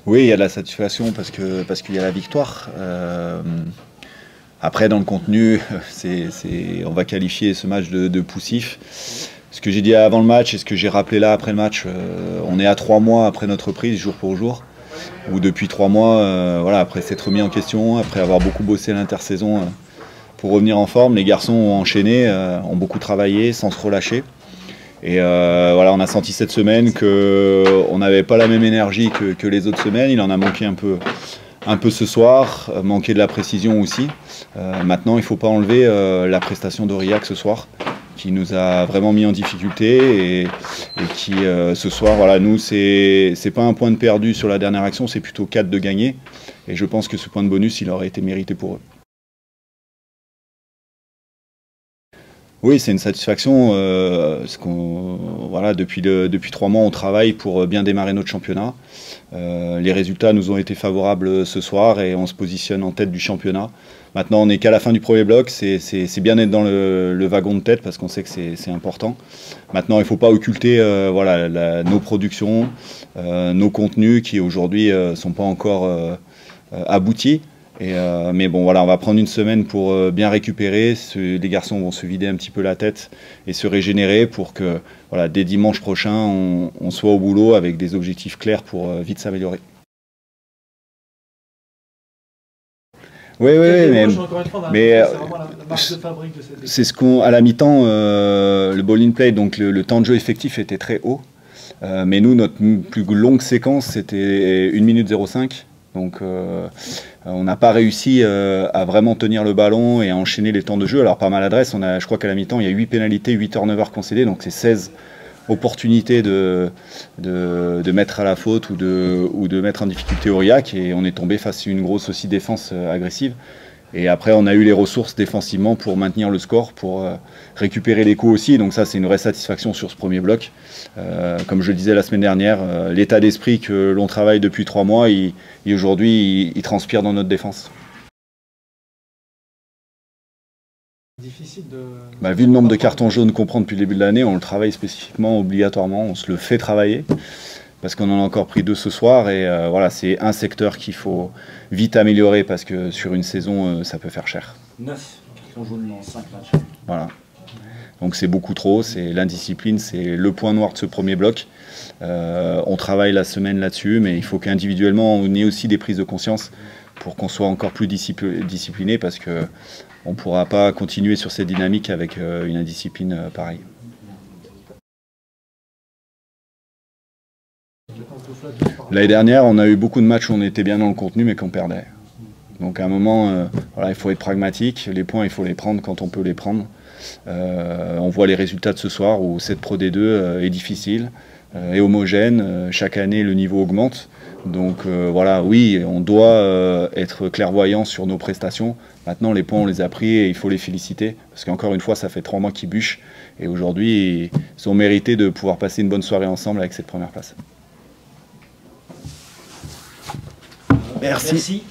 Oui, il y a de la satisfaction parce qu'il y a la victoire. Après, dans le contenu, on va qualifier ce match de poussif. Ce que j'ai dit avant le match et ce que j'ai rappelé là après le match, on est à 3 mois après notre reprise, jour pour jour. Où depuis 3 mois, voilà, après s'être remis en question, après avoir beaucoup bossé à l'intersaison pour revenir en forme, les garçons ont enchaîné, ont beaucoup travaillé sans se relâcher. Et voilà, on a senti cette semaine qu'on n'avait pas la même énergie que les autres semaines. Il en a manqué un peu ce soir, manqué de la précision aussi. Maintenant, il ne faut pas enlever la prestation d'Aurillac ce soir, qui nous a vraiment mis en difficulté et qui, ce soir, voilà, nous, c'est pas un point de perdu sur la dernière action, c'est plutôt 4 de gagné. Et je pense que ce point de bonus, il aurait été mérité pour eux. Oui, c'est une satisfaction. Voilà, depuis 3 mois, on travaille pour bien démarrer notre championnat. Les résultats nous ont été favorables ce soir et on se positionne en tête du championnat. Maintenant, on n'est qu'à la fin du premier bloc. C'est bien d'être dans le wagon de tête parce qu'on sait que c'est important. Maintenant, il ne faut pas occulter voilà, nos productions, nos contenus qui aujourd'hui ne sont pas encore aboutis. Mais bon, voilà, on va prendre une semaine pour bien récupérer. Les garçons vont se vider un petit peu la tête et se régénérer pour que, voilà, dès dimanche prochain, on soit au boulot avec des objectifs clairs pour vite s'améliorer. Oui, c'est ce qu'on, à la mi-temps, le ball in play, donc le temps de jeu effectif était très haut. Mais nous, notre plus longue séquence, c'était 1 minute 05. Donc on n'a pas réussi à vraiment tenir le ballon et à enchaîner les temps de jeu. Alors par maladresse, je crois qu'à la mi-temps, il y a 8 pénalités, 8 turnovers concédés, donc c'est 16 opportunités de mettre à la faute ou de mettre en difficulté Aurillac, et on est tombé face à une grosse aussi défense agressive. Et après, on a eu les ressources défensivement pour maintenir le score, pour récupérer les coups aussi. Donc ça, c'est une vraie satisfaction sur ce premier bloc. Comme je le disais la semaine dernière, l'état d'esprit que l'on travaille depuis 3 mois, aujourd'hui, il transpire dans notre défense. Difficile de... Vu le nombre de cartons jaunes qu'on prend depuis le début de l'année, on le travaille spécifiquement, obligatoirement. On se le fait travailler. Parce qu'on en a encore pris 2 ce soir, et voilà, c'est un secteur qu'il faut vite améliorer parce que sur une saison, ça peut faire cher. 9 cartons jaunes en 5 matchs. Voilà. Donc c'est beaucoup trop, c'est l'indiscipline, c'est le point noir de ce premier bloc. On travaille la semaine là-dessus, mais il faut qu'individuellement on ait aussi des prises de conscience pour qu'on soit encore plus discipliné, parce qu'on ne pourra pas continuer sur cette dynamique avec une indiscipline pareille. L'année dernière, on a eu beaucoup de matchs où on était bien dans le contenu mais qu'on perdait. Donc à un moment, voilà, il faut être pragmatique. Les points, il faut les prendre quand on peut les prendre. On voit les résultats de ce soir où cette Pro D2 est difficile, est homogène. Chaque année, le niveau augmente. Donc voilà, oui, on doit être clairvoyant sur nos prestations. Maintenant, les points, on les a pris et il faut les féliciter. Parce qu'encore une fois, ça fait 3 mois qu'ils bûchent. Et aujourd'hui, ils ont mérité de pouvoir passer une bonne soirée ensemble avec cette première place. Merci.